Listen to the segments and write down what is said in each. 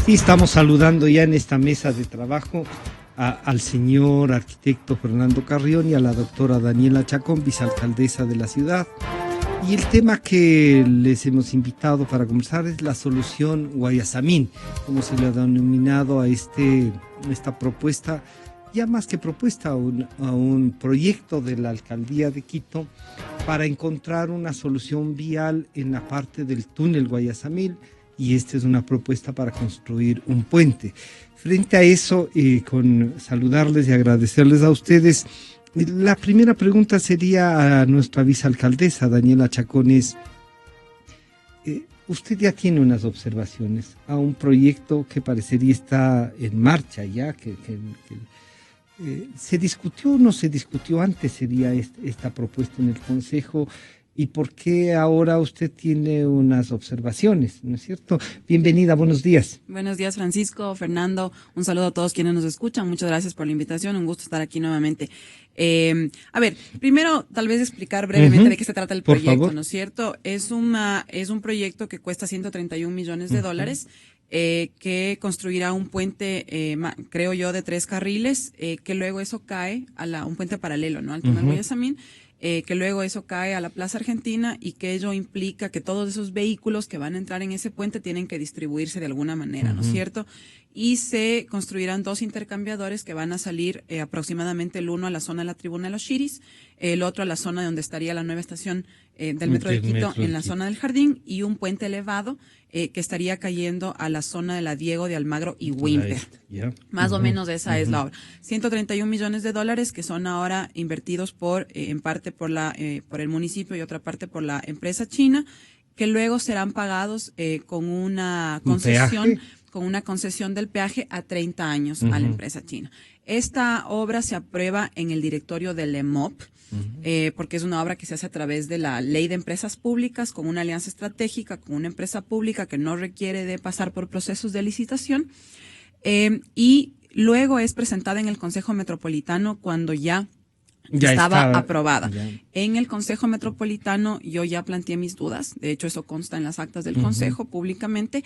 Sí, estamos saludando ya en esta mesa de trabajo al señor arquitecto Fernando Carrión y a la doctora Daniela Chacón, vicealcaldesa de la ciudad. Y el tema que les hemos invitado para conversar es la solución Guayasamín, como se le ha denominado a esta propuesta, ya más que propuesta, a un proyecto de la alcaldía de Quito para encontrar una solución vial en la parte del túnel Guayasamín, y esta es una propuesta para construir un puente. Frente a eso, con saludarles y agradecerles a ustedes, la primera pregunta sería a nuestra vicealcaldesa, Daniela Chacón, usted ya tiene unas observaciones a un proyecto que parecería está en marcha ya, ¿se discutió o no se discutió antes sería esta propuesta en el Consejo? ¿Y por qué ahora usted tiene unas observaciones, no es cierto? Bienvenida, buenos días. Buenos días, Francisco, Fernando. Un saludo a todos quienes nos escuchan. Muchas gracias por la invitación. Un gusto estar aquí nuevamente. A ver, primero tal vez explicar brevemente de qué se trata el proyecto, ¿no es cierto? Es un proyecto que cuesta 131 millones de dólares. Que construirá un puente, creo yo, de 3 carriles, que luego eso cae a un puente paralelo, ¿no? Al túnel Guayasamín. Que luego eso cae a la Plaza Argentina y que ello implica que todos esos vehículos que van a entrar en ese puente tienen que distribuirse de alguna manera, ¿no es cierto? Y se construirán 2 intercambiadores que van a salir aproximadamente el uno a la zona de la Tribuna de los Chiris, el otro a la zona donde estaría la nueva estación del Metro de Quito en la zona del Jardín, y un puente elevado que estaría cayendo a la zona de la Diego de Almagro y Wimper. Más o menos esa es la obra. 131 millones de dólares que son ahora invertidos en parte por el municipio y otra parte por la empresa china, que luego serán pagados con una concesión del peaje a 30 años a la empresa china. Esta obra se aprueba en el directorio del EMOP, porque es una obra que se hace a través de la Ley de Empresas Públicas, con una alianza estratégica, con una empresa pública que no requiere de pasar por procesos de licitación, y luego es presentada en el Consejo Metropolitano cuando ya estaba aprobada. En el Consejo Metropolitano yo ya planteé mis dudas, de hecho eso consta en las actas del Consejo públicamente,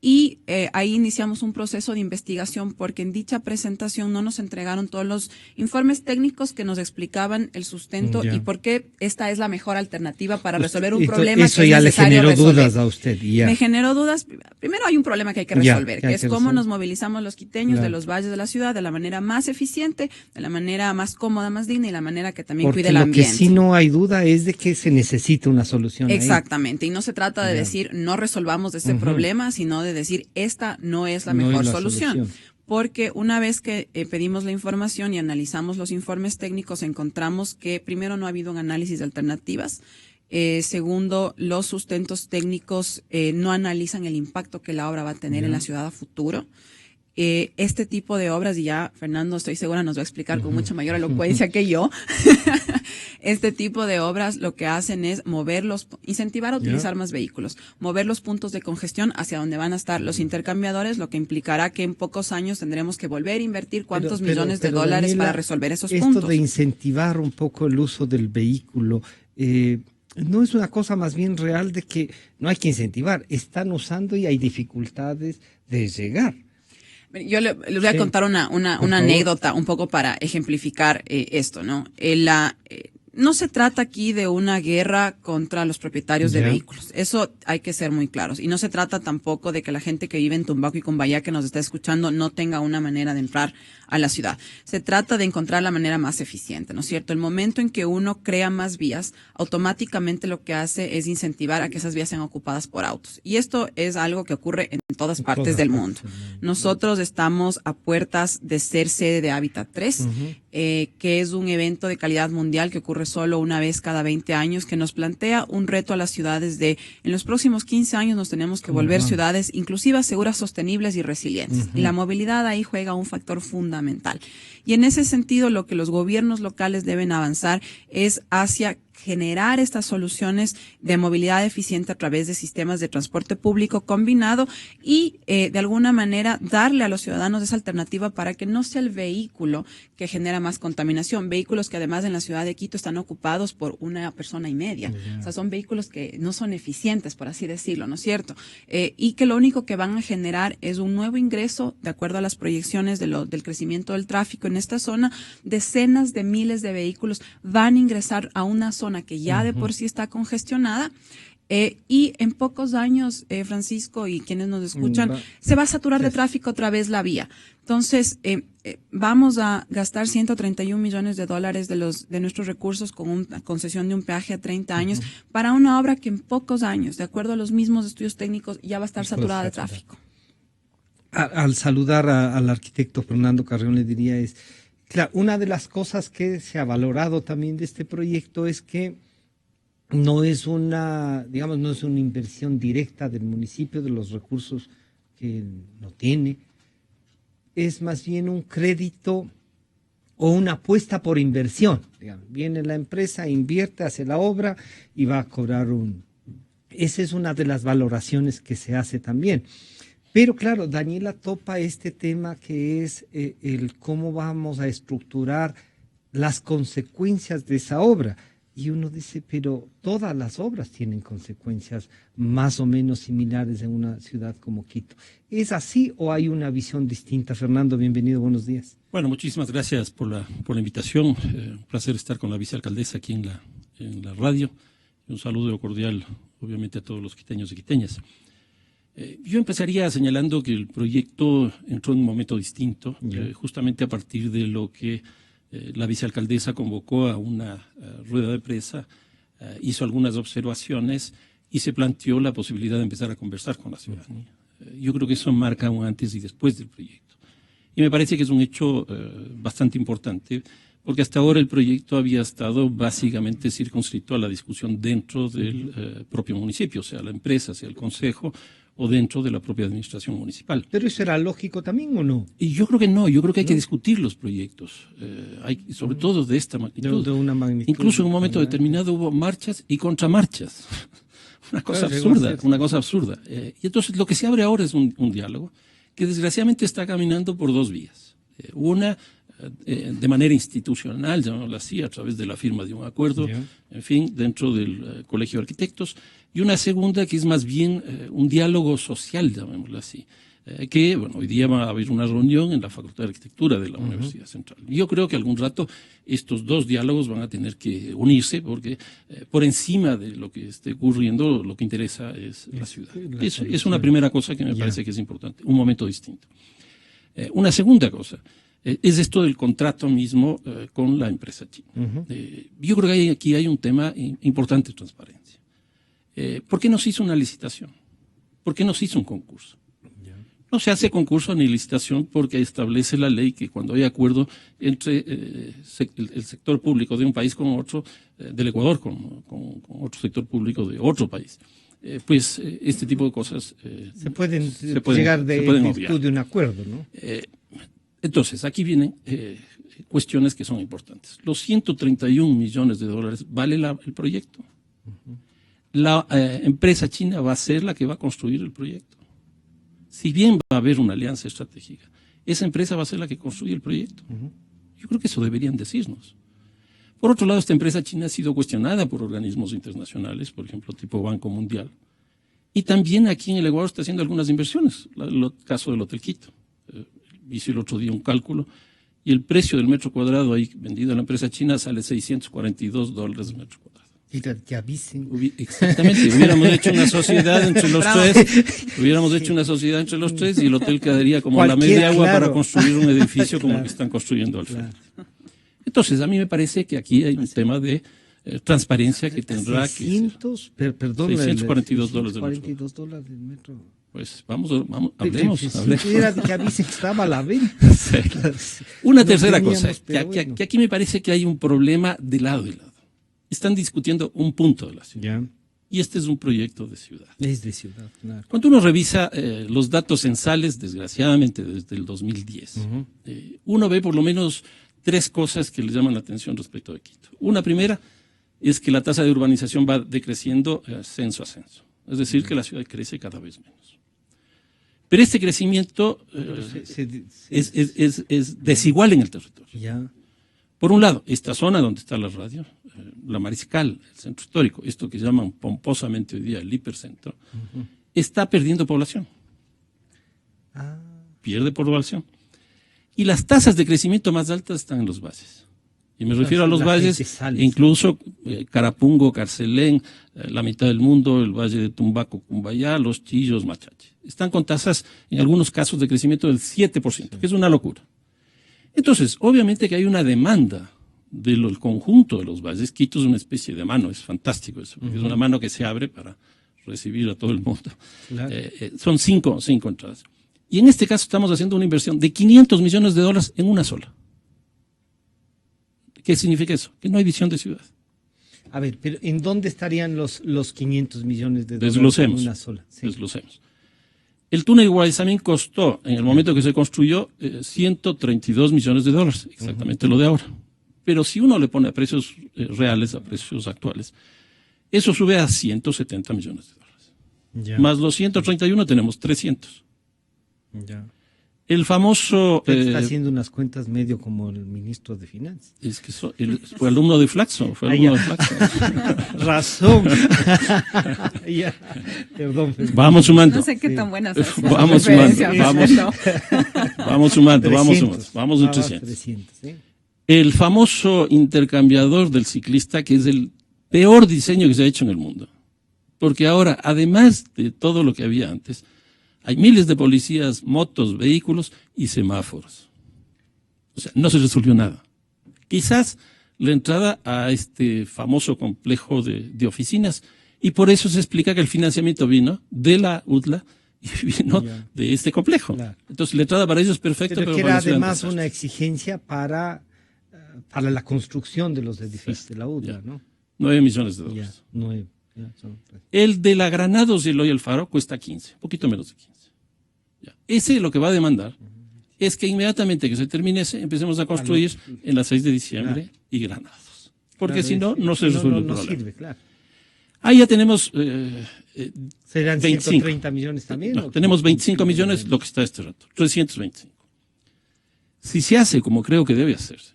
y ahí iniciamos un proceso de investigación porque en dicha presentación no nos entregaron todos los informes técnicos que nos explicaban el sustento y por qué esta es la mejor alternativa para resolver un problema eso que ya es necesario le generó resolver. dudas a usted. Me generó dudas. Primero hay un problema que hay que resolver, que es cómo nos movilizamos los quiteños de los valles de la ciudad de la manera más eficiente, de la manera más cómoda, más digna y la manera que también cuide el ambiente. Porque lo que sí no hay duda es de que se necesita una solución. Exactamente, y no se trata de decir no resolvamos este problema, sino de decir esta no es la mejor solución. Porque una vez que pedimos la información y analizamos los informes técnicos, encontramos que primero no ha habido un análisis de alternativas. Segundo, los sustentos técnicos no analizan el impacto que la obra va a tener en la ciudad a futuro. Este tipo de obras, y ya Fernando estoy segura nos va a explicar con mucha mayor elocuencia que yo, este tipo de obras lo que hacen es incentivar a utilizar más vehículos, mover los puntos de congestión hacia donde van a estar los intercambiadores, lo que implicará que en pocos años tendremos que volver a invertir cuántos millones de dólares, Daniela, para resolver esos puntos. Esto de incentivar un poco el uso del vehículo, ¿no es una cosa más bien real de que no hay que incentivar? Están usando y hay dificultades de llegar. Yo les voy a contar una anécdota un poco para ejemplificar esto, ¿no? No se trata aquí de una guerra contra los propietarios de vehículos. Eso hay que ser muy claros. Y no se trata tampoco de que la gente que vive en Tumbaco y Cumbayá que nos está escuchando no tenga una manera de entrar a la ciudad. Se trata de encontrar la manera más eficiente, ¿no es cierto? El momento en que uno crea más vías, automáticamente lo que hace es incentivar a que esas vías sean ocupadas por autos. Y esto es algo que ocurre en todas partes del mundo. Nosotros estamos a puertas de ser sede de Hábitat 3, que es un evento de calidad mundial que ocurre solo una vez cada 20 años, que nos plantea un reto a las ciudades en los próximos 15 años nos tenemos que volver ciudades inclusivas, seguras, sostenibles y resilientes. Y la movilidad ahí juega un factor fundamental. Y en ese sentido, lo que los gobiernos locales deben avanzar es hacia generar estas soluciones de movilidad eficiente a través de sistemas de transporte público combinado y de alguna manera darle a los ciudadanos esa alternativa para que no sea el vehículo que genera más contaminación. Vehículos que además en la ciudad de Quito están ocupados por una persona y media. O sea, son vehículos que no son eficientes, por así decirlo, ¿no es cierto? Y que lo único que van a generar es un nuevo ingreso, de acuerdo a las proyecciones del crecimiento del tráfico en esta zona. Decenas de miles de vehículos van a ingresar a una zona que ya de por sí está congestionada. Y en pocos años, Francisco y quienes nos escuchan, se va a saturar de tráfico otra vez la vía. Entonces, vamos a gastar 131 millones de dólares de nuestros recursos con una concesión de un peaje a 30 años para una obra que en pocos años, de acuerdo a los mismos estudios técnicos, ya va a estar saturada de tráfico. Al saludar al arquitecto Fernando Carrión le diría claro, una de las cosas que se ha valorado también de este proyecto es que no es una inversión directa del municipio, de los recursos que no tiene, es más bien un crédito o una apuesta por inversión. Digamos, viene la empresa, invierte, hace la obra y va a cobrar Esa es una de las valoraciones que se hace también. Pero claro, Daniela topa este tema que es el cómo vamos a estructurar las consecuencias de esa obra. Y uno dice, pero todas las obras tienen consecuencias más o menos similares en una ciudad como Quito. ¿Es así o hay una visión distinta? Fernando, bienvenido, buenos días. Bueno, muchísimas gracias por la invitación. Un placer estar con la vicealcaldesa aquí en la radio. Y un saludo cordial, obviamente, a todos los quiteños y quiteñas. Yo empezaría señalando que el proyecto entró en un momento distinto, justamente a partir de lo que la vicealcaldesa convocó a una rueda de prensa, hizo algunas observaciones y se planteó la posibilidad de empezar a conversar con la ciudadanía. Yo creo que eso marca un antes y después del proyecto. Y me parece que es un hecho bastante importante, porque hasta ahora el proyecto había estado básicamente circunscrito a la discusión dentro del propio municipio, sea la empresa, sea el consejo, o dentro de la propia administración municipal. ¿Pero eso era lógico también o no? Y yo creo que no, yo creo que hay que discutir los proyectos, sobre todo de esta magnitud. De una magnitud. Incluso en un momento determinado hubo marchas y contramarchas. Una cosa absurda. Y entonces lo que se abre ahora es un diálogo que desgraciadamente está caminando por dos vías. Una, de manera institucional, llamémoslo así, a través de la firma de un acuerdo, en fin, dentro del Colegio de Arquitectos, y una segunda que es más bien un diálogo social, llamémoslo así, que, bueno, hoy día va a haber una reunión en la Facultad de Arquitectura de la Universidad Central. Yo creo que algún rato estos dos diálogos van a tener que unirse porque por encima de lo que esté ocurriendo, lo que interesa es la ciudad. Es una primera cosa que me parece que es importante, un momento distinto. Una segunda cosa es esto del contrato mismo con la empresa china. Yo creo que aquí hay un tema importante de transparencia. ¿Por qué no se hizo una licitación? ¿Por qué no se hizo un concurso? No se hace concurso ni licitación porque establece la ley que cuando hay acuerdo entre el sector público de un país con otro, del Ecuador con otro sector público de otro país, pues este tipo de cosas se pueden llegar de virtud de un acuerdo, ¿no? Entonces, aquí vienen cuestiones que son importantes. Los 131 millones de dólares vale el proyecto. La empresa china va a ser la que va a construir el proyecto. Si bien va a haber una alianza estratégica, esa empresa va a ser la que construye el proyecto. Yo creo que eso deberían decirnos. Por otro lado, esta empresa china ha sido cuestionada por organismos internacionales, por ejemplo, tipo Banco Mundial. Y también aquí en el Ecuador está haciendo algunas inversiones. El caso del Hotel Quito. Hice el otro día un cálculo y el precio del metro cuadrado ahí vendido a la empresa china sale $642 el metro cuadrado. Y que avisen. Exactamente, hubiéramos hecho una sociedad entre los tres, y el hotel quedaría como a la media agua para construir un edificio como el que están construyendo al frente. Entonces, a mí me parece que aquí hay un tema de transparencia que tendrá que ser. Perdón, $642 del metro. Pues hablemos. Que avisen que estaba a la venta. Sí. Una tercera cosa, que aquí me parece que hay un problema de lado y lado. Están discutiendo un punto de la ciudad. Y este es un proyecto de ciudad. Es de ciudad, claro. Cuando uno revisa los datos censales, desgraciadamente desde el 2010, uno ve por lo menos tres cosas que le llaman la atención respecto de Quito. Una primera, es que la tasa de urbanización va decreciendo ascenso a ascenso. Es decir, que la ciudad crece cada vez menos. Pero este crecimiento es desigual en el territorio. Ya. Por un lado, esta zona donde está la radio, la Mariscal, el centro histórico, esto que llaman pomposamente hoy día el hipercentro, está perdiendo población. Pierde población. Y las tasas de crecimiento más altas están en los valles. Y me refiero a los valles, incluso Carapungo, Carcelén, la mitad del mundo, el valle de Tumbaco, Cumbayá, Los Chillos, Machache. Están con tasas, en algunos casos, de crecimiento del 7%, que es una locura. Entonces, obviamente que hay una demanda del conjunto de los valles. Quito es una especie de mano, es fantástico eso, porque es una mano que se abre para recibir a todo el mundo. Claro. Son cinco entradas. Y en este caso estamos haciendo una inversión de $500 millones en una sola. ¿Qué significa eso? Que no hay visión de ciudad. A ver, pero ¿en dónde estarían los $500 millones Desglosemos, en una sola? Sí. Desglosemos. El túnel Guaysamín costó, en el momento que se construyó, $132 millones, exactamente lo de ahora. Pero si uno le pone a precios reales, a precios actuales, eso sube a $170 millones. Ya. Más los 131 tenemos 300. Ya. El famoso... está haciendo unas cuentas medio como el ministro de Finanzas. Es que fue alumno de Flaxo. Razón. Ya. Perdón. Vamos sumando. No sé qué tan buenas es. Vamos sumando. Vamos sumando. Vamos en 300. ¿Sí? El famoso intercambiador del ciclista, que es el peor diseño que se ha hecho en el mundo. Porque ahora, además de todo lo que había antes, hay miles de policías, motos, vehículos y semáforos. O sea, no se resolvió nada. Quizás la entrada a este famoso complejo de oficinas, y por eso se explica que el financiamiento vino de la UTLA y vino de este complejo. Claro. Entonces la entrada para ellos es perfecta. Pero que era además una exigencia para la construcción de los edificios de la UTLA, ¿no? $9 millones. 9. El de la Granados y el Hoy Alfaro cuesta 15, un poquito menos de 15. Ese lo que va a demandar es que inmediatamente que se termine ese, empecemos a construir en la 6 de diciembre y Granados. Porque si no, no se resuelve el problema. Sirve, claro. Ahí ya tenemos ¿serán 25. 130 millones también? No, tenemos 25 millones lo que está este rato, 325. Si se hace como creo que debe hacerse,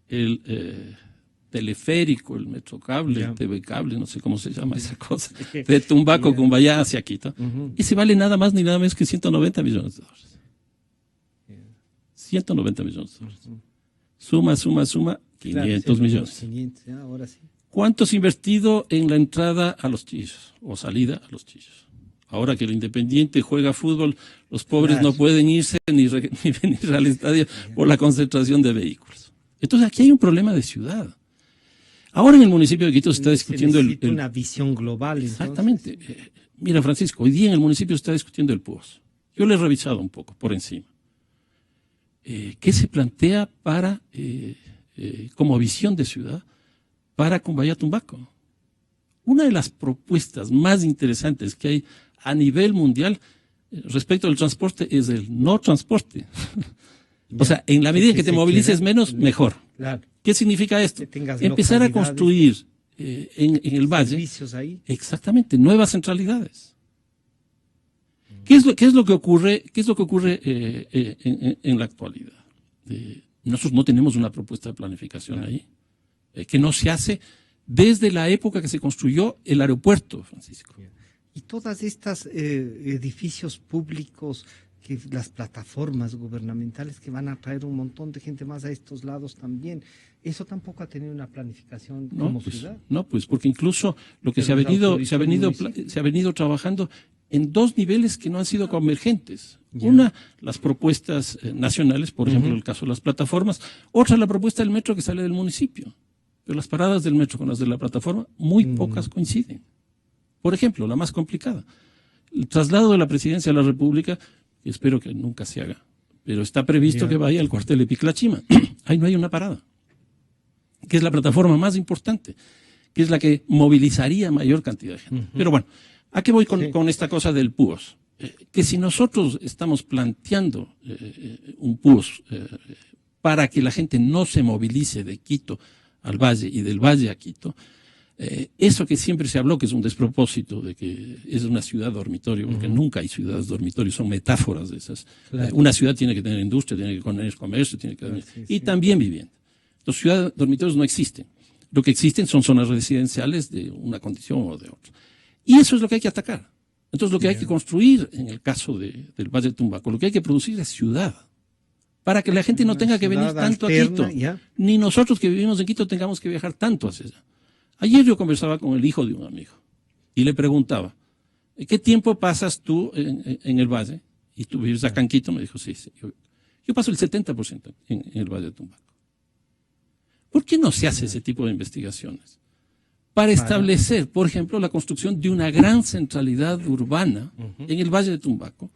el teleférico, el metrocable, el TV cable, no sé cómo se llama esa cosa, de Tumbaco, Cumbayá hacia Quito, ese vale nada más ni nada menos que $190 millones. 190 millones. Suma, 500 millones. 500, ahora sí. ¿Cuánto se ha invertido en la entrada a Los Chillos o salida a Los Chillos? Ahora que el Independiente juega fútbol, los pobres no pueden irse ni venir al estadio por la concentración de vehículos. Entonces aquí hay un problema de ciudad. Ahora en el municipio de Quito se está discutiendo una visión global. Exactamente. Mira, Francisco, hoy día en el municipio se está discutiendo el PUOS. Yo lo he revisado un poco por encima. ¿Qué se plantea para como visión de ciudad para Cumbayá Tumbaco? Una de las propuestas más interesantes que hay a nivel mundial respecto al transporte es el no transporte. O sea, en la medida que te movilices menos, mejor. Claro. ¿Qué significa esto? Empezar a construir en el valle ahí. Exactamente, nuevas centralidades. ¿Qué es lo que ocurre en la actualidad? Nosotros no tenemos una propuesta de planificación ahí, que no se hace desde la época que se construyó el aeropuerto, Francisco. Y todas estas edificios públicos, las plataformas gubernamentales que van a traer un montón de gente más a estos lados también, eso tampoco ha tenido una planificación como ciudad. No, pues porque incluso lo que se ha venido trabajando en dos niveles que no han sido convergentes. Una, las propuestas nacionales, por ejemplo, el caso de las plataformas. Otra, la propuesta del metro que sale del municipio. Pero las paradas del metro con las de la plataforma, muy pocas coinciden. Por ejemplo, la más complicada, el traslado de la presidencia de la República, que espero que nunca se haga, pero está previsto que vaya al cuartel de Piclachima. Ahí no hay una parada, que es la plataforma más importante, que es la que movilizaría mayor cantidad de gente. Pero bueno, ¿a qué voy con esta cosa del PUOS? Que si nosotros estamos planteando un PUOS para que la gente no se movilice de Quito al valle y del valle a Quito, Eso que siempre se habló, que es un despropósito, de que es una ciudad dormitorio, porque nunca hay ciudades dormitorio, son metáforas de esas. Claro. Una ciudad tiene que tener industria, tiene que tener comercio, tiene que tener, y también vivienda. Entonces, ciudades dormitorios no existen. Lo que existen son zonas residenciales de una condición o de otra. Y eso es lo que hay que atacar. Entonces, lo que hay que construir en el caso del Valle de Tumbaco, lo que hay que producir es ciudad. Para que la gente no tenga que venir tanto alterna, a Quito. Ni nosotros que vivimos en Quito tengamos que viajar tanto hacia allá. Ayer yo conversaba con el hijo de un amigo y le preguntaba, ¿qué tiempo pasas tú en el Valle? Y tú vives acá en Quito, me dijo, sí. Yo paso el 70% en el Valle de Tumbaco. ¿Por qué no se hace ese tipo de investigaciones? Para establecer, por ejemplo, la construcción de una gran centralidad urbana en el Valle de Tumbaco.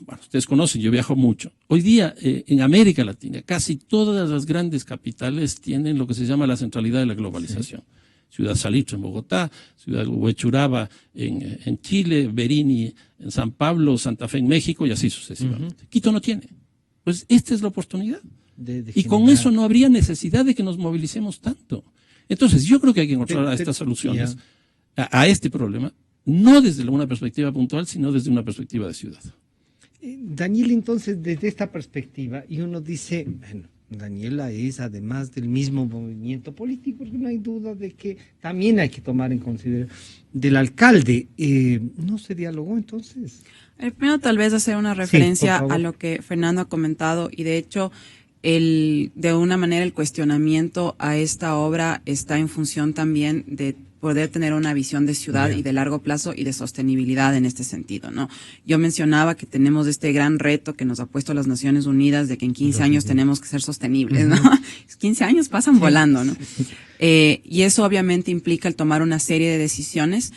Bueno, ustedes conocen, yo viajo mucho. Hoy día, en América Latina, casi todas las grandes capitales tienen lo que se llama la centralidad de la globalización. Sí. Ciudad Salitre en Bogotá, Ciudad Huechuraba en Chile, Berini en San Pablo, Santa Fe en México y así sucesivamente. Quito no tiene. Pues esta es la oportunidad. Y con eso no habría necesidad de que nos movilicemos tanto. Entonces, yo creo que hay que encontrar estas soluciones a este problema, no desde una perspectiva puntual, sino desde una perspectiva de ciudad. Daniel, entonces, desde esta perspectiva, y uno dice, bueno, Daniela es además del mismo movimiento político, porque no hay duda de que también hay que tomar en consideración del alcalde. ¿No se dialogó entonces? Primero, tal vez hacer una referencia a lo que Fernando ha comentado, y de hecho, de una manera el cuestionamiento a esta obra está en función también de poder tener una visión de ciudad y de largo plazo y de sostenibilidad en este sentido, ¿no? Yo mencionaba que tenemos este gran reto que nos ha puesto las Naciones Unidas de que en 15 años tenemos que ser sostenibles, ¿no? 15 años pasan volando, ¿no? Y eso obviamente implica el tomar una serie de decisiones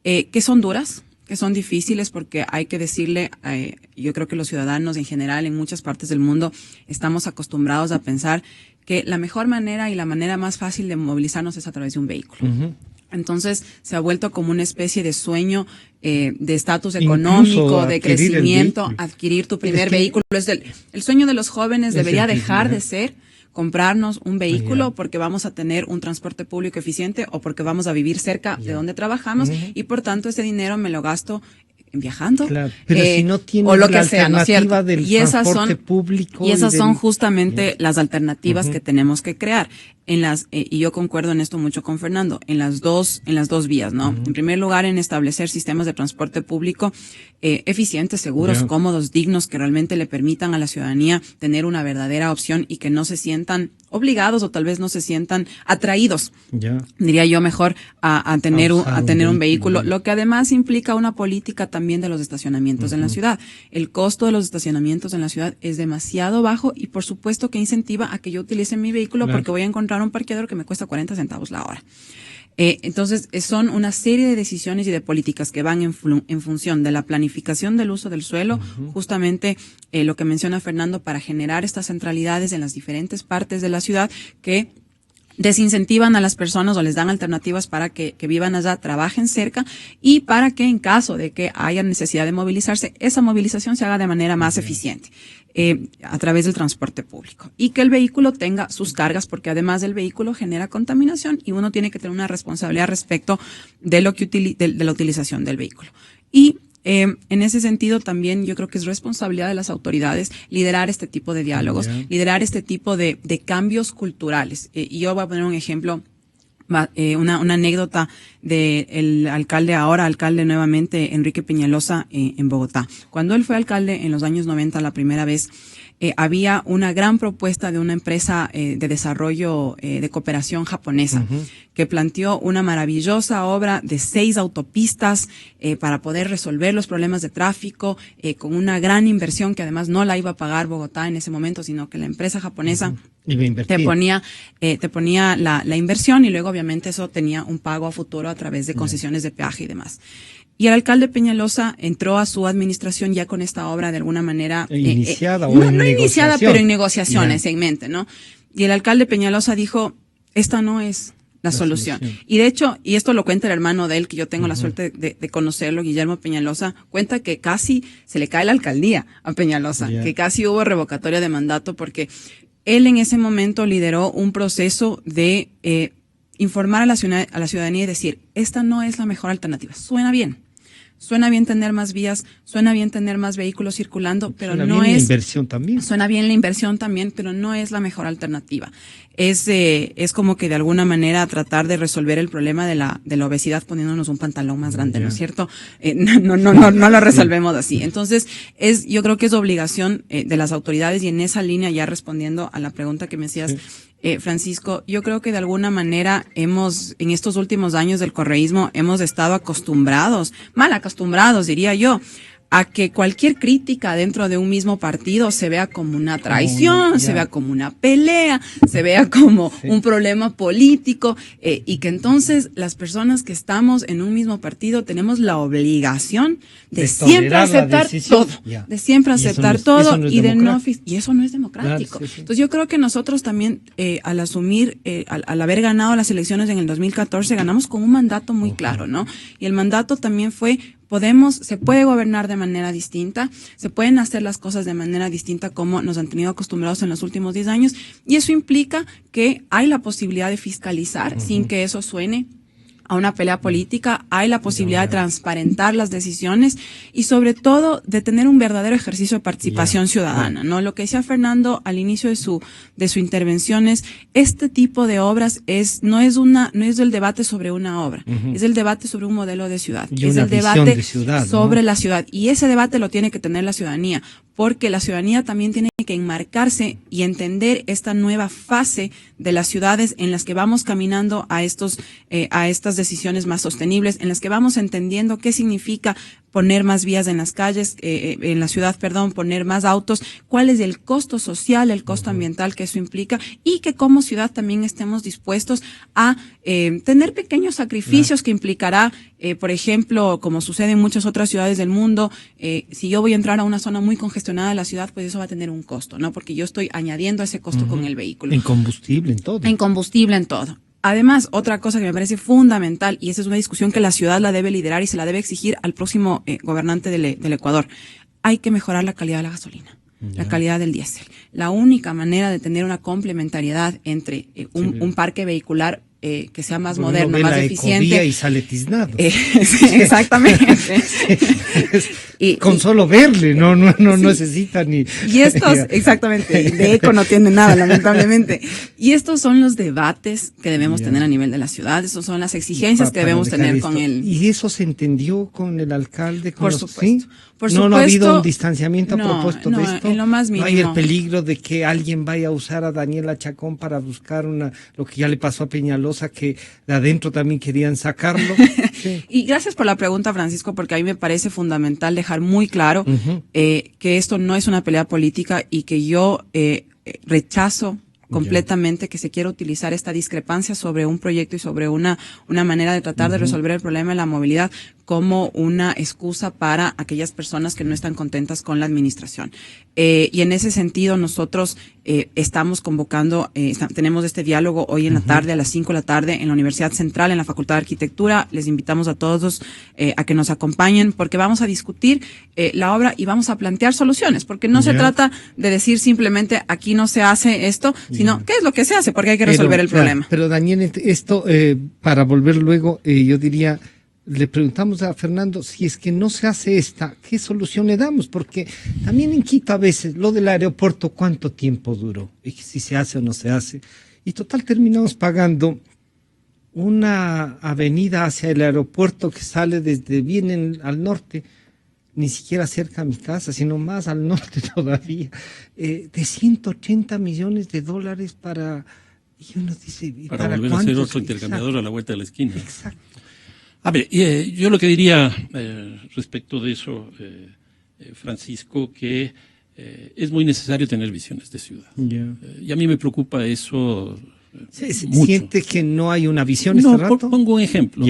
que son duras, que son difíciles, porque hay que decirle, yo creo que los ciudadanos en general en muchas partes del mundo estamos acostumbrados a pensar que la mejor manera y la manera más fácil de movilizarnos es a través de un vehículo. Entonces se ha vuelto como una especie de sueño de estatus económico, de crecimiento, adquirir tu primer vehículo. El sueño de los jóvenes debería dejar de ser comprarnos un vehículo porque vamos a tener un transporte público eficiente o porque vamos a vivir cerca de donde trabajamos y por tanto ese dinero me lo gasto viajando, claro, pero si no tiene o lo la que sea, ¿no es cierto? Del transporte público. Y esas son justamente las alternativas que tenemos que crear. Y yo concuerdo en esto mucho con Fernando, en las dos vías, ¿no? En primer lugar, en establecer sistemas de transporte público eficientes, seguros, cómodos, dignos, que realmente le permitan a la ciudadanía tener una verdadera opción y que no se sientan obligados o tal vez no se sientan atraídos, diría yo mejor, a tener un vehículo, lo que además implica una política también de los estacionamientos en la ciudad. El costo de los estacionamientos en la ciudad es demasiado bajo y por supuesto que incentiva a que yo utilice mi vehículo porque voy a encontrar un parqueadero que me cuesta 40 centavos la hora. Entonces, son una serie de decisiones y de políticas que van en función de la planificación del uso del suelo, justamente lo que menciona Fernando, para generar estas centralidades en las diferentes partes de la ciudad que desincentivan a las personas o les dan alternativas para que vivan allá, trabajen cerca y para que en caso de que haya necesidad de movilizarse, esa movilización se haga de manera más eficiente a través del transporte público y que el vehículo tenga sus cargas, porque además del vehículo genera contaminación y uno tiene que tener una responsabilidad respecto de de la utilización del vehículo. Y en ese sentido también yo creo que es responsabilidad de las autoridades liderar este tipo de diálogos, liderar este tipo de cambios culturales. Y yo voy a poner un ejemplo, una anécdota del alcalde nuevamente, Enrique Peñalosa, en Bogotá. Cuando él fue alcalde en los años 90 la primera vez, había una gran propuesta de una empresa de desarrollo de cooperación japonesa que planteó una maravillosa obra de 6 autopistas para poder resolver los problemas de tráfico con una gran inversión que además no la iba a pagar Bogotá en ese momento, sino que la empresa japonesa te ponía la inversión y luego obviamente eso tenía un pago a futuro a través de concesiones de peaje y demás. Y el alcalde Peñalosa entró a su administración ya con esta obra de alguna manera iniciada no iniciada, pero en negociaciones en mente, ¿no? Y el alcalde Peñalosa dijo, esta no es la solución. Y de hecho, y esto lo cuenta el hermano de él, que yo tengo la suerte de conocerlo, Guillermo Peñalosa, cuenta que casi se le cae la alcaldía a Peñalosa, que casi hubo revocatoria de mandato porque él en ese momento lideró un proceso de informar a la ciudadanía y decir, esta no es la mejor alternativa. Suena bien tener más vías, suena bien tener más vehículos circulando, pero suena no bien es... la inversión también. Suena bien la inversión también, pero no es la mejor alternativa. Es como que de alguna manera tratar de resolver el problema de la obesidad poniéndonos un pantalón más grande, ¿no es cierto? No lo resolvemos así. Entonces, yo creo que es obligación de las autoridades, y en esa línea, ya respondiendo a la pregunta que me hacías, Francisco, yo creo que de alguna manera en estos últimos años del correísmo, hemos estado mal acostumbrados, diría yo, a que cualquier crítica dentro de un mismo partido se vea como una traición, se vea como una pelea, se vea como un problema político, y que entonces las personas que estamos en un mismo partido tenemos la obligación de siempre aceptar todo, de siempre aceptar todo y de no, y eso no es democrático. Claro, entonces yo creo que nosotros también al asumir, al haber ganado las elecciones en el 2014, ganamos con un mandato muy claro, ¿no? Y el mandato también fue: se puede gobernar de manera distinta, se pueden hacer las cosas de manera distinta como nos han tenido acostumbrados en los últimos 10 años, y eso implica que hay la posibilidad de fiscalizar sin que eso suene a una pelea política, hay la posibilidad de transparentar las decisiones y sobre todo de tener un verdadero ejercicio de participación ciudadana, ¿no? Lo que decía Fernando al inicio de su intervención es, este tipo de obras no es el debate sobre una obra, es el debate sobre un modelo de ciudad, es el debate sobre la ciudad, y ese debate lo tiene que tener la ciudadanía, porque la ciudadanía también tiene que enmarcarse y entender esta nueva fase de las ciudades en las que vamos caminando a estas decisiones más sostenibles, en las que vamos entendiendo qué significa poner más vías en las calles, en la ciudad, poner más autos, cuál es el costo social, el costo ambiental que eso implica, y que como ciudad también estemos dispuestos a tener pequeños sacrificios que implicará, por ejemplo, como sucede en muchas otras ciudades del mundo, si yo voy a entrar a una zona muy congestionada de la ciudad, pues eso va a tener un costo, ¿no? Porque yo estoy añadiendo ese costo con el vehículo. En combustible, en todo. En combustible, en todo. Además, otra cosa que me parece fundamental, y esa es una discusión que la ciudad la debe liderar y se la debe exigir al próximo gobernante del Ecuador, hay que mejorar la calidad de la gasolina, la calidad del diésel. La única manera de tener una complementariamente entre un parque vehicular que sea más moderno, más eficiente. Y sale tiznado. Sí, exactamente. Con solo verle, no necesita ni... Y estos, exactamente, de eco no tiene nada, lamentablemente. Y estos son los debates que debemos tener a nivel de la ciudad, esas son las exigencias que debemos tener con él. ¿Y eso se entendió con el alcalde? Por supuesto. Por supuesto. No ha habido un distanciamiento a propósito de esto. En lo más mínimo. No hay el peligro de que alguien vaya a usar a Daniela Chacón para buscar lo que ya le pasó a Peñalosa, que de adentro también querían sacarlo. Sí. Y gracias por la pregunta, Francisco, porque a mí me parece fundamental dejar muy claro que esto no es una pelea política y que yo rechazo completamente que se quiera utilizar esta discrepancia sobre un proyecto y sobre una manera de tratar de resolver el problema de la movilidad como una excusa para aquellas personas que no están contentas con la administración. Y en ese sentido nosotros estamos convocando, tenemos este diálogo hoy en la tarde, a las 5 de la tarde, en la Universidad Central, en la Facultad de Arquitectura. Les invitamos a todos a que nos acompañen, porque vamos a discutir la obra y vamos a plantear soluciones, porque no se trata de decir simplemente aquí no se hace esto, sino qué es lo que se hace, porque hay que resolver el problema. Pero Daniel, esto, para volver luego, yo diría, le preguntamos a Fernando, si es que no se hace ¿qué solución le damos? Porque también en Quito a veces, lo del aeropuerto, ¿cuánto tiempo duró? Y si se hace o no se hace. Y total terminamos pagando una avenida hacia el aeropuerto que sale desde bien al norte, ni siquiera cerca a mi casa, sino más al norte todavía, de $180 millones para... Y uno dice, para volver a hacer otro intercambiador a la vuelta de la esquina. Exacto. A ver, yo lo que diría respecto de eso, Francisco, que es muy necesario tener visiones de ciudad. Y a mí me preocupa eso mucho. ¿Siente que no hay una visión este rato? Pongo un ejemplo.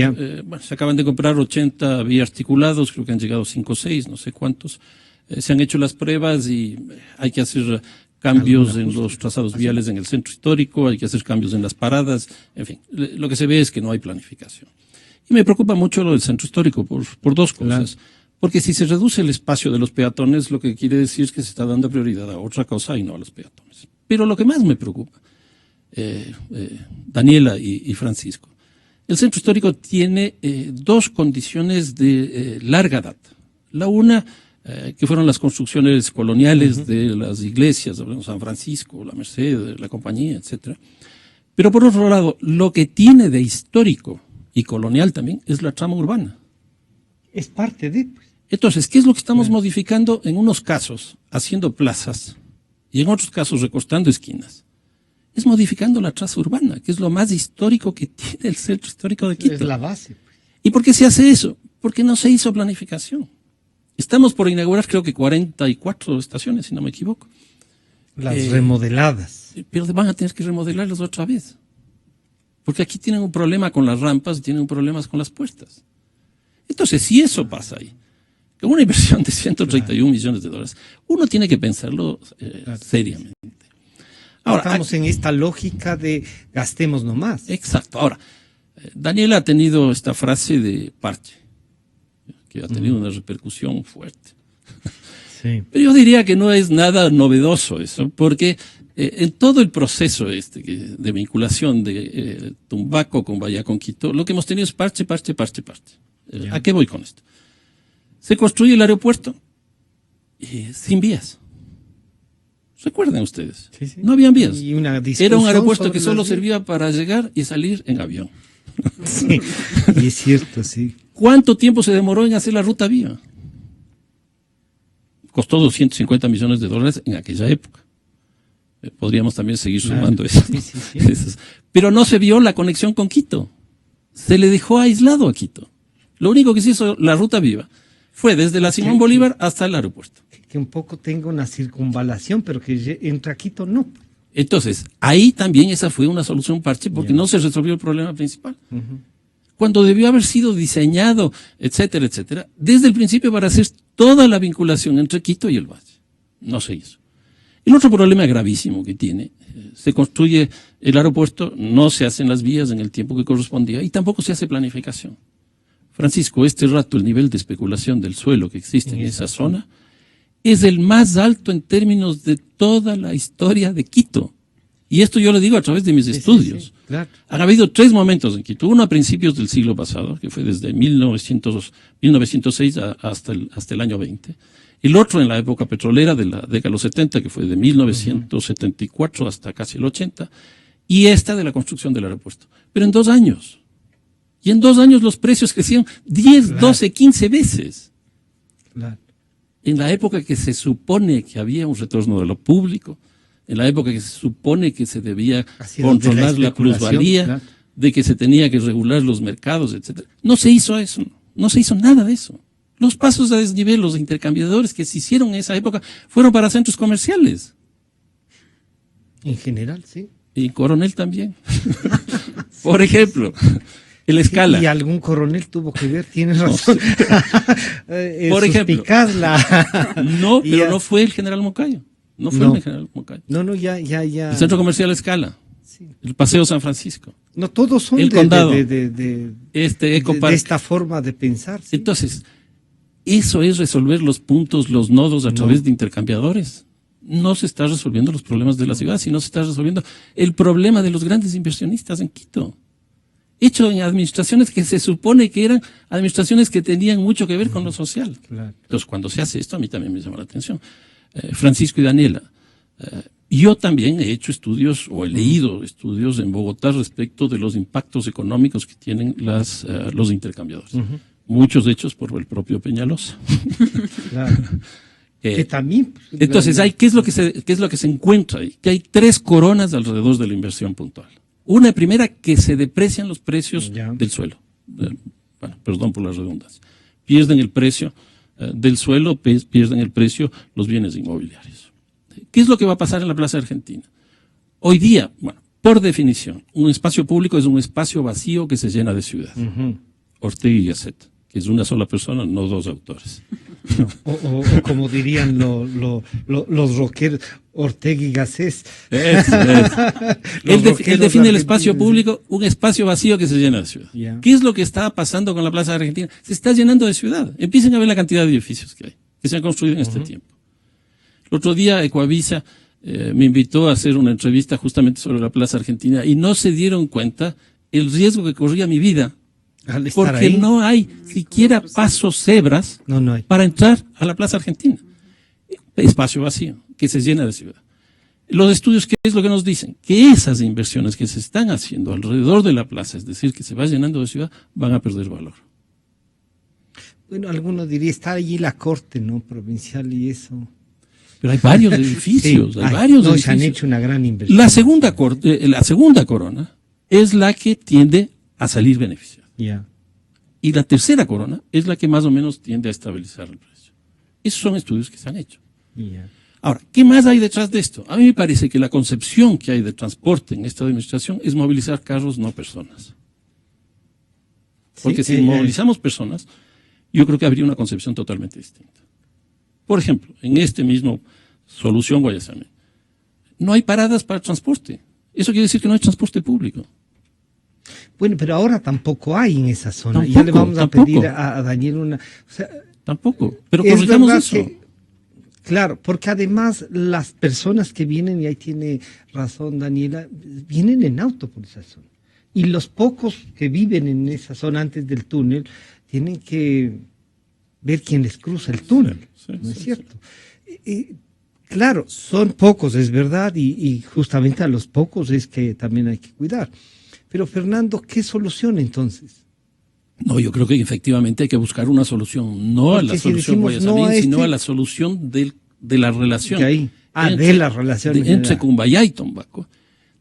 Se acaban de comprar 80 biarticulados, creo que han llegado 5 o 6, no sé cuántos. Se han hecho las pruebas y hay que hacer cambios en los trazados viales en el centro histórico, hay que hacer cambios en las paradas, en fin. Lo que se ve es que no hay planificación. Y me preocupa mucho lo del centro histórico por dos cosas. Porque si se reduce el espacio de los peatones, lo que quiere decir es que se está dando prioridad a otra cosa y no a los peatones. Pero lo que más me preocupa Daniela y Francisco. El centro histórico tiene dos condiciones de larga data. La una, que fueron las construcciones coloniales de las iglesias, San Francisco, la Merced, la Compañía, etcétera. Pero por otro lado, lo que tiene de histórico y colonial también es la trama urbana. Es parte de... Entonces, ¿qué es lo que estamos modificando? En unos casos, haciendo plazas, y en otros casos, recortando esquinas. Es modificando la traza urbana, que es lo más histórico que tiene el centro histórico de Quito. Es la base. ¿Y por qué se hace eso? Porque no se hizo planificación. Estamos por inaugurar, creo que 44 estaciones, si no me equivoco. Las remodeladas. Pero van a tener que remodelarlas otra vez. Porque aquí tienen un problema con las rampas y tienen un problema con las puertas. Entonces, si eso pasa ahí, con una inversión de 131 millones de dólares, uno tiene que pensarlo seriamente. Ahora, estamos en esta lógica de gastemos nomás. Exacto. Ahora, Daniela ha tenido esta frase de parche, que ha tenido una repercusión fuerte. Sí. Pero yo diría que no es nada novedoso eso, porque en todo el proceso de vinculación de Tumbaco con Bahía con Quito, lo que hemos tenido es parche. ¿A qué voy con esto? Se construye el aeropuerto sin vías. ¿Recuerdan ustedes? Sí, sí. No habían vías. Y una era un aeropuerto que solo servía para llegar y salir en avión. Sí, y es cierto, sí. ¿Cuánto tiempo se demoró en hacer la ruta viva? Costó 250 millones de dólares en aquella época. Podríamos también seguir sumando eso. Sí. Pero no se vio la conexión con Quito. Se le dejó aislado a Quito. Lo único que se hizo la ruta viva fue desde la Simón Bolívar hasta el aeropuerto. Que un poco tenga una circunvalación, pero que entre a Quito no. Entonces, ahí también esa fue una solución parche porque no se resolvió el problema principal. Cuando debió haber sido diseñado, etcétera, etcétera, desde el principio para hacer toda la vinculación entre Quito y el valle. No se hizo. El otro problema gravísimo que tiene, se construye el aeropuerto, no se hacen las vías en el tiempo que correspondía y tampoco se hace planificación. Francisco, este rato el nivel de especulación del suelo que existe en esa zona es el más alto en términos de toda la historia de Quito. Y esto yo lo digo a través de mis estudios. Sí, claro. Han habido 3 momentos en Quito. Uno a principios del siglo pasado, que fue desde 1906 hasta el año 20. El otro en la época petrolera de la década de los 70, que fue de 1974 hasta casi el 80. Y esta de la construcción del aeropuerto. Pero en 2 años. Y en 2 años los precios crecieron 10, 12, 15 veces. Claro. En la época que se supone que había un retorno de lo público, en la época que se supone que se debía controlar la plusvalía, claro, de que se tenía que regular los mercados, etcétera. No se hizo eso, no se hizo nada de eso. Los pasos a desnivel, los intercambiadores que se hicieron en esa época fueron para centros comerciales. En general, sí. Y Coronel también. Por ejemplo, el Escala. Y algún coronel tuvo que ver, tienes razón. Por ejemplo. No, pero ya. No fue el general Moncayo. No fue el general Moncayo. No, ya. El centro comercial Escala. Sí. El Paseo San Francisco. No, todos son el condado. de esta forma de pensar. ¿Sí? Entonces, eso es resolver los puntos, los nodos a través de intercambiadores. No se está resolviendo los problemas de la ciudad, sino se está resolviendo el problema de los grandes inversionistas en Quito. Hecho en administraciones que se supone que eran administraciones que tenían mucho que ver con lo social. Claro. Entonces, cuando se hace esto, a mí también me llama la atención. Francisco y Daniela, yo también he hecho estudios, o he leído estudios en Bogotá respecto de los impactos económicos que tienen los intercambiadores. Muchos hechos por el propio Peñalosa. Claro. Que también, entonces, ¿qué es lo que se encuentra ahí? Que hay 3 coronas alrededor de la inversión puntual. Una primera, que se deprecian los precios del suelo. Bueno, perdón por la redundancia. Pierden el precio del suelo, pierden el precio los bienes inmobiliarios. ¿Qué es lo que va a pasar en la Plaza Argentina? Hoy día, bueno, por definición, un espacio público es un espacio vacío que se llena de ciudad. Ortega y Gasset, que es una sola persona, no 2 autores. O como dirían los rockeros, Ortega y Gasset. Él define el espacio público, un espacio vacío que se llena de ciudad. ¿Qué es lo que está pasando con la Plaza de Argentina? Se está llenando de ciudad. Empiecen a ver la cantidad de edificios que hay, que se han construido en este tiempo. El otro día Ecoavisa me invitó a hacer una entrevista justamente sobre la Plaza Argentina y no se dieron cuenta el riesgo que corría mi vida. Porque ahí, no hay siquiera pasos cebras no hay para entrar a la Plaza Argentina. Espacio vacío, que se llena de ciudad. Los estudios, ¿qué es lo que nos dicen? Que esas inversiones que se están haciendo alrededor de la plaza, es decir, que se va llenando de ciudad, van a perder valor. Bueno, algunos dirían, está allí la corte, ¿no? Provincial y eso. Pero hay varios edificios, sí, hay varios edificios. Se han hecho una gran inversión. La segunda corona es la que tiende a salir beneficiada. Yeah. Y la tercera corona es la que más o menos tiende a estabilizar el precio. Esos son estudios que se han hecho. Yeah. Ahora, ¿qué más hay detrás de esto? A mí me parece que la concepción que hay de transporte en esta administración es movilizar carros, no personas. Porque si movilizamos personas, yo creo que habría una concepción totalmente distinta. Por ejemplo, en este mismo Solución Guayasame, no hay paradas para transporte. Eso quiere decir que no hay transporte público. Bueno, pero ahora tampoco hay en esa zona. Tampoco, ya le vamos a pedir a Daniel una... O sea, tampoco, pero corrijamos eso. Claro, porque además las personas que vienen, y ahí tiene razón Daniela, vienen en auto por esa zona. Y los pocos que viven en esa zona antes del túnel, tienen que ver quién les cruza el túnel, ¿no es cierto? Claro, son pocos, es verdad, y justamente a los pocos es que también hay que cuidar. Pero Fernando, ¿qué solución entonces? No, yo creo que efectivamente hay que buscar una solución, no porque a la solución Guayasamín, sino a la solución de la relación. De la relación entre Cumbayá y Tombaco,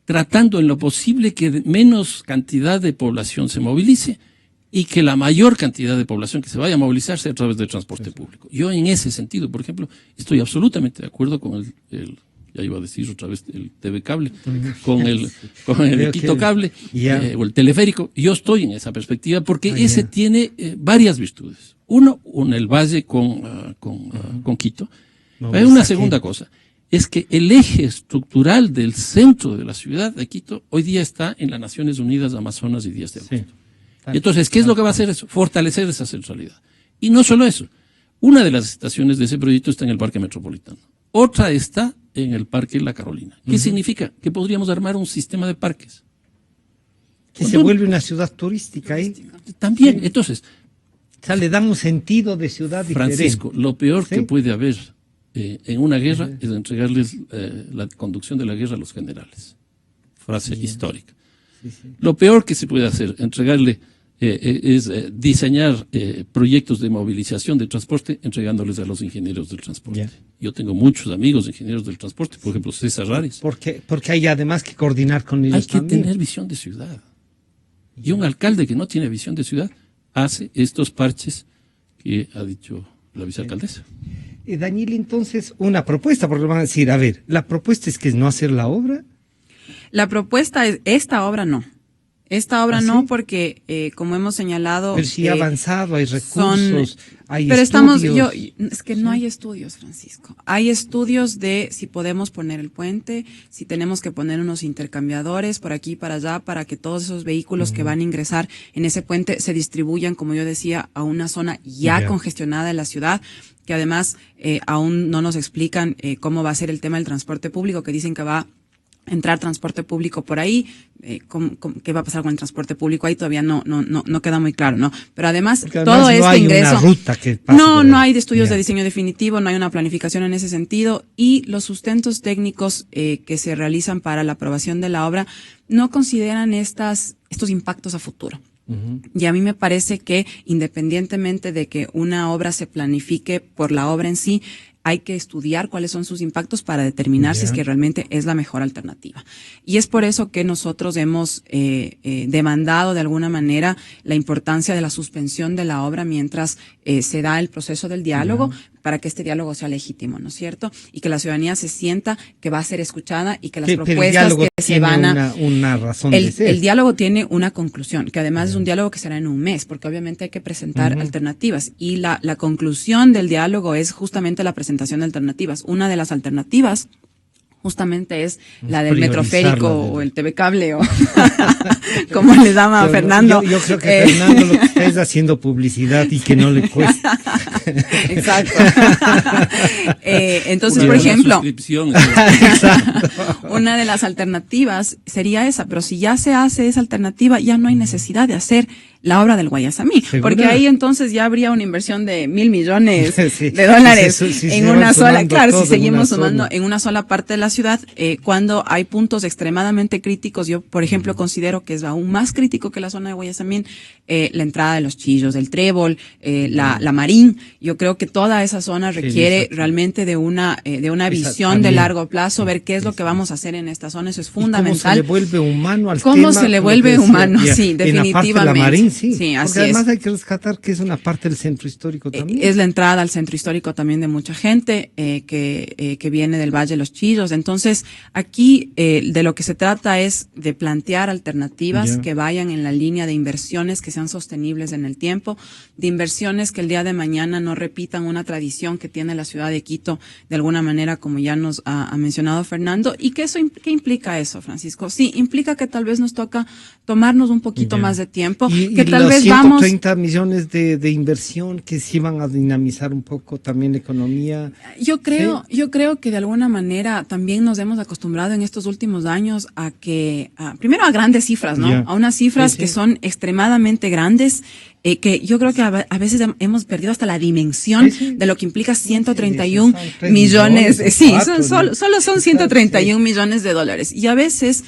tratando en lo posible que menos cantidad de población se movilice y que la mayor cantidad de población que se vaya a movilizar sea a través del transporte público. Yo en ese sentido, por ejemplo, estoy absolutamente de acuerdo con ya iba a decir otra vez el TV Cable, con el Quito Cable o el teleférico. Yo estoy en esa perspectiva porque ese tiene varias virtudes. Uno, en el valle con Quito. Hay una segunda cosa, es que el eje estructural del centro de la ciudad de Quito hoy día está en las Naciones Unidas, Amazonas y 10 de agosto. Y entonces, ¿qué es lo que va a hacer eso? Fortalecer esa centralidad. Y no solo eso, una de las estaciones de ese proyecto está en el Parque Metropolitano. Otra está en el Parque La Carolina. ¿Qué significa? Que podríamos armar un sistema de parques. Que se vuelve una ciudad turística ahí. También, entonces. O sea, le dan un sentido de ciudad diferente. Francisco, lo peor que puede haber en una guerra es entregarles la conducción de la guerra a los generales. Frase histórica. Lo peor que se puede hacer, entregarle, es diseñar proyectos de movilización de transporte entregándoles a los ingenieros del transporte. Yo tengo muchos amigos ingenieros del transporte, por ejemplo César Rares. Porque hay además que coordinar con ellos. Hay que tener visión de ciudad. Y un alcalde que no tiene visión de ciudad hace estos parches que ha dicho la vicealcaldesa. Daniel, entonces, una propuesta, porque van a decir, a ver, la propuesta es que es no hacer la obra. La propuesta es, esta obra no. Esta obra no, porque como hemos señalado... Pero sí ha avanzado, hay recursos, hay pero estudios. Es que no hay estudios, Francisco. Hay estudios de si podemos poner el puente, si tenemos que poner unos intercambiadores por aquí y para allá, para que todos esos vehículos que van a ingresar en ese puente se distribuyan, como yo decía, a una zona ya congestionada de la ciudad, que además aún no nos explican cómo va a ser el tema del transporte público, que dicen que va a entrar transporte público por ahí, ¿qué va a pasar con el transporte público? Ahí todavía no queda muy claro, ¿no? Pero además, todo este ingreso. Una ruta que no hay estudios de diseño definitivo, no hay una planificación en ese sentido, y los sustentos técnicos que se realizan para la aprobación de la obra no consideran estos impactos a futuro. Y a mí me parece que independientemente de que una obra se planifique por la obra en sí, hay que estudiar cuáles son sus impactos para determinar si es que realmente es la mejor alternativa. Y es por eso que nosotros hemos demandado de alguna manera la importancia de la suspensión de la obra mientras se da el proceso del diálogo, para que este diálogo sea legítimo, ¿no es cierto? Y que la ciudadanía se sienta que va a ser escuchada y que las propuestas que se van a... una razón de ser. El diálogo tiene una conclusión, que además es un diálogo que será en un mes, porque obviamente hay que presentar alternativas. Y la conclusión del diálogo es justamente la presentación de alternativas. Una de las alternativas justamente es la del Metroférico o el TV Cable o como le llama Fernando. Yo creo que Fernando lo que está es haciendo publicidad y que no le cuesta. Exacto. Entonces, por ejemplo, una de las alternativas sería esa, pero si ya se hace esa alternativa, ya no hay necesidad de hacer la obra del Guayasamí, porque ahí entonces ya habría una inversión de $1.000 millones de dólares en una sola, claro, si seguimos sumando en una sola parte de la ciudad, cuando hay puntos extremadamente críticos. Yo, por ejemplo, considero que es aún más crítico que la zona de Guayasamín, la entrada de los Chillos, del Trébol, la Marín. Yo creo que toda esa zona requiere realmente de una visión de largo plazo, ver qué es lo que vamos a hacer en esta zona. Eso es fundamental. ¿Cómo se le vuelve humano al tema? ¿Cómo se le vuelve humano? Sí, definitivamente. Sí, así además es. Hay que rescatar que es una parte del centro histórico también. Es la entrada al centro histórico también de mucha gente que viene del Valle de los Chillos. Entonces, aquí de lo que se trata es de plantear alternativas que vayan en la línea de inversiones que sean sostenibles en el tiempo, de inversiones que el día de mañana no repitan una tradición que tiene la ciudad de Quito, de alguna manera, como ya nos ha mencionado Fernando. ¿Y qué implica eso, Francisco? Sí, implica que tal vez nos toca tomarnos un poquito más de tiempo, que tal vez 130 millones de inversión que sí van a dinamizar un poco también la economía. Yo creo que de alguna manera también nos hemos acostumbrado en estos últimos años a que, primero a grandes cifras, ¿no? A unas cifras que son extremadamente grandes, que yo creo que a veces hemos perdido hasta la dimensión de lo que implica 131 millones. Solo son 131 millones de dólares. Y a veces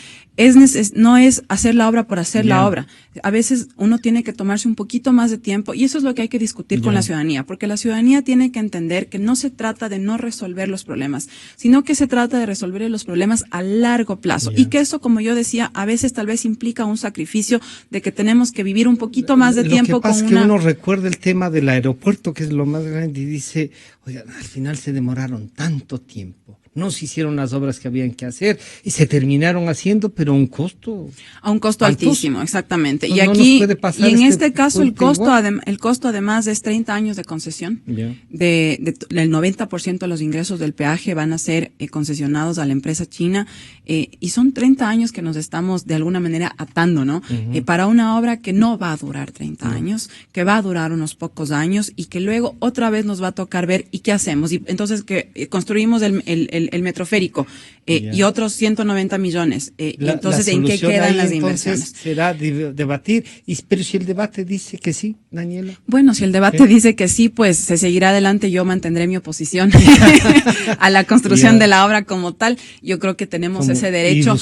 no es hacer la obra por hacer la obra. A veces uno tiene que tomarse un poquito más de tiempo, y eso es lo que hay que discutir con la ciudadanía, porque la ciudadanía tiene que entender que no se trata de no resolver los problemas, sino que se trata de resolver los problemas a largo plazo, y que eso, como yo decía, a veces tal vez implica un sacrificio de que tenemos que vivir un poquito más de tiempo. Lo que pasa es que uno recuerda el tema del aeropuerto, que es lo más grande, y dice, oigan, al final se demoraron tanto tiempo. No se hicieron las obras que habían que hacer y se terminaron haciendo, pero a un costo. A un costo altísimo, exactamente. Y aquí, y en este caso, el costo además es 30 años de concesión. Del 90% de los ingresos del peaje van a ser concesionados a la empresa china, y son 30 años que nos estamos de alguna manera atando, ¿no? Para una obra que no va a durar 30 años, que va a durar unos pocos años y que luego otra vez nos va a tocar ver y qué hacemos. Y entonces que construimos el metroférico y otros 190 millones. Entonces, ¿en qué quedan las inversiones? Será debatir, pero si el debate dice que sí, Daniela. Bueno, si el debate dice que sí, pues se seguirá adelante. Yo mantendré mi oposición a la construcción de la obra como tal. Yo creo que tenemos ese derecho,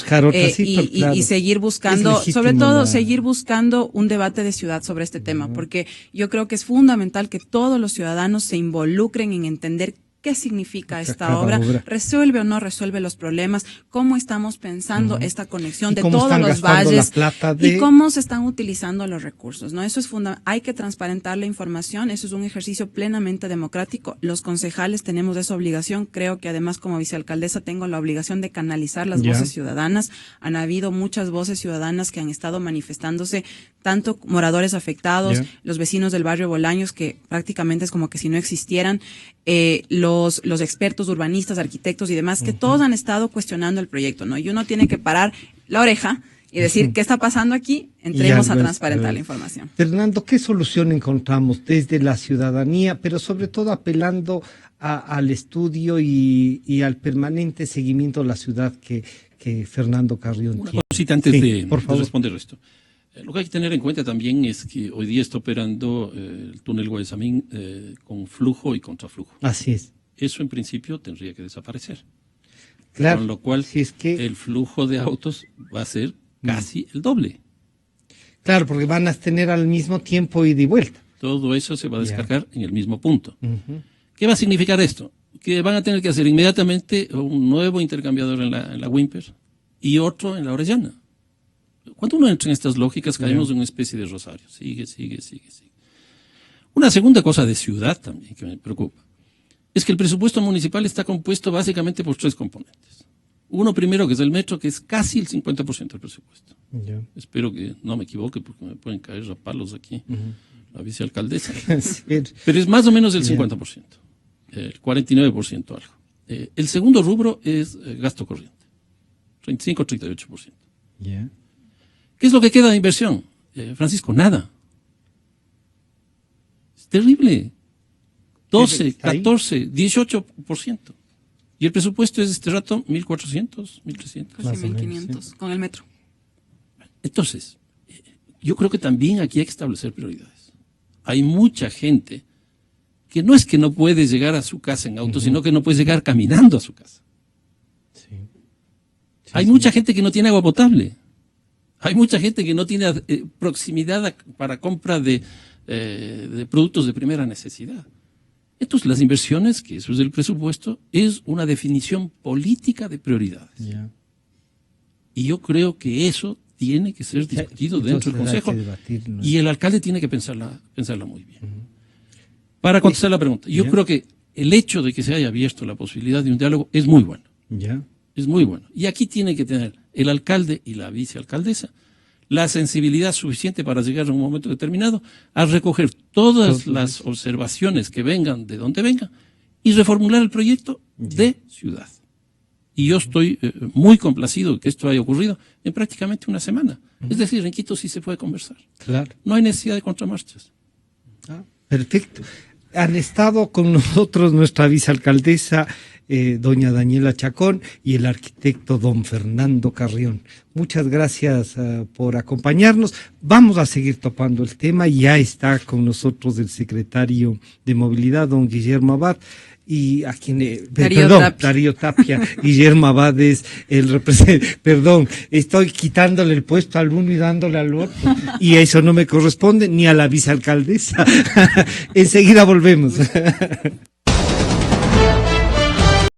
y seguir buscando, sobre todo seguir buscando un debate de ciudad sobre este tema, porque yo creo que es fundamental que todos los ciudadanos se involucren en entender qué significa esta obra, resuelve o no resuelve los problemas, cómo estamos pensando esta conexión de todos los valles y cómo se están utilizando los recursos, ¿no? Eso es fundamental. Hay que transparentar la información, eso es un ejercicio plenamente democrático. Los concejales tenemos esa obligación. Creo que además, como vicealcaldesa, tengo la obligación de canalizar las voces ciudadanas. Han habido muchas voces ciudadanas que han estado manifestándose, tanto moradores afectados, los vecinos del barrio Bolaños, que prácticamente es como que si no existieran, los expertos, urbanistas, arquitectos y demás, que todos han estado cuestionando el proyecto, ¿no? Y uno tiene que parar la oreja y decir, ¿qué está pasando aquí? Entremos a transparentar la información. Fernando, ¿qué solución encontramos desde la ciudadanía, pero sobre todo apelando al estudio y al permanente seguimiento de la ciudad que Fernando Carrión tiene? Una cosita antes de responder esto. Lo que hay que tener en cuenta también es que hoy día está operando el túnel Guayasamín con flujo y contraflujo. Así es. Eso en principio tendría que desaparecer. Claro. Con lo cual, si es que el flujo de autos va a ser casi el doble. Claro, porque van a tener al mismo tiempo ida y vuelta. Todo eso se va a descargar en el mismo punto. ¿Qué va a significar esto? Que van a tener que hacer inmediatamente un nuevo intercambiador en la Wimper y otro en la Orellana. Cuando uno entra en estas lógicas, caemos en una especie de rosario. Sigue. Una segunda cosa de ciudad también que me preocupa es que el presupuesto municipal está compuesto básicamente por tres componentes. Uno primero, que es el metro, que es casi el 50% del presupuesto. Espero que no me equivoque, porque me pueden caer a palos aquí la vicealcaldesa. Pero es más o menos el 50%, el 49% algo. El segundo rubro es gasto corriente, 35-38%. Yeah. ¿Qué es lo que queda de inversión? Francisco, nada. Es terrible. 12, 14, 18%. Y el presupuesto es este rato 1.400, 1.300. Casi 1.500, sí, con el metro. Entonces, yo creo que también aquí hay que establecer prioridades. Hay mucha gente que no es que no puede llegar a su casa en auto, sino que no puede llegar caminando a su casa. Sí. Hay mucha gente que no tiene agua potable. Hay mucha gente que no tiene proximidad para compra de productos de primera necesidad. Entonces, las inversiones, que eso es del presupuesto, es una definición política de prioridades. Yeah. Y yo creo que eso tiene que ser discutido dentro del Consejo y el alcalde tiene que pensarla muy bien. Para contestar la pregunta, yo creo que el hecho de que se haya abierto la posibilidad de un diálogo es muy bueno. Es muy bueno. Y aquí tiene que tener el alcalde y la vicealcaldesa la sensibilidad suficiente para llegar a un momento determinado a recoger todas las observaciones que vengan de donde vengan y reformular el proyecto de ciudad. Y yo estoy muy complacido de que esto haya ocurrido en prácticamente una semana. Es decir, en Quito sí se puede conversar. Claro. No hay necesidad de contramarchas. Perfecto. Han estado con nosotros nuestra vicealcaldesa, doña Daniela Chacón, y el arquitecto don Fernando Carrión. Muchas gracias por acompañarnos. Vamos a seguir topando el tema. Ya está con nosotros el secretario de Movilidad, don Guillermo Abad. Y a quien, Darío Tapia. Guillermo Abad es el representante, estoy quitándole el puesto al uno y dándole al otro, y eso no me corresponde ni a la vicealcaldesa. Enseguida volvemos.